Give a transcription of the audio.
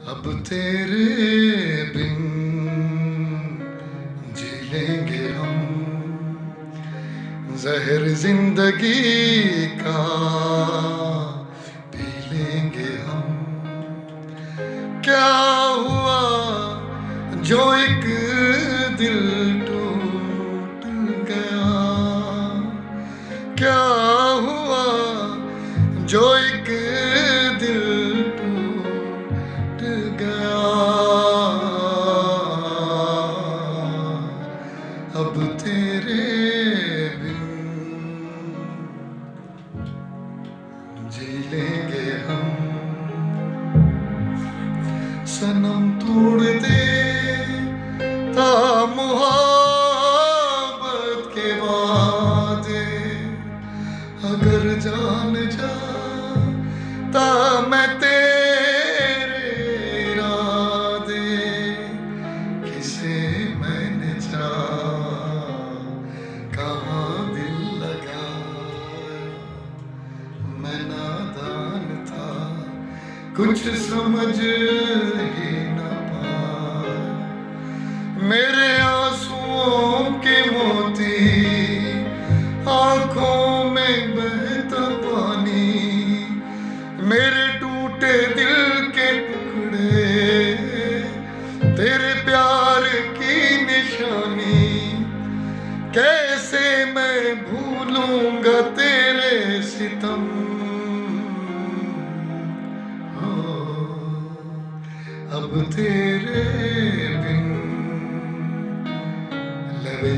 अब तेरे बिन जी लेंगे हम, जहर जिंदगी का पी लेंगे हम। क्या हुआ जो एक दिल टूट गया, क्या हुआ जो एक दिल टूट गया। अब तेरे बिन जी लेंगे हम। सनम तोड़ दे ता मुहब्बत के वादे, अगर जान जा ता मैं तेरे इरादे। किसे मैंने जा कहाँ दिल लगा, मैं नादान था कुछ समझ ही न पाया। मेरे आंसुओं के मोती आंखों में बहता पानी, मेरे टूटे दिल के टुकड़े तेरे प्यार की निशानी। कैसे मैं भूलूंगा तेरे सितम, अब तेरे बिन लबे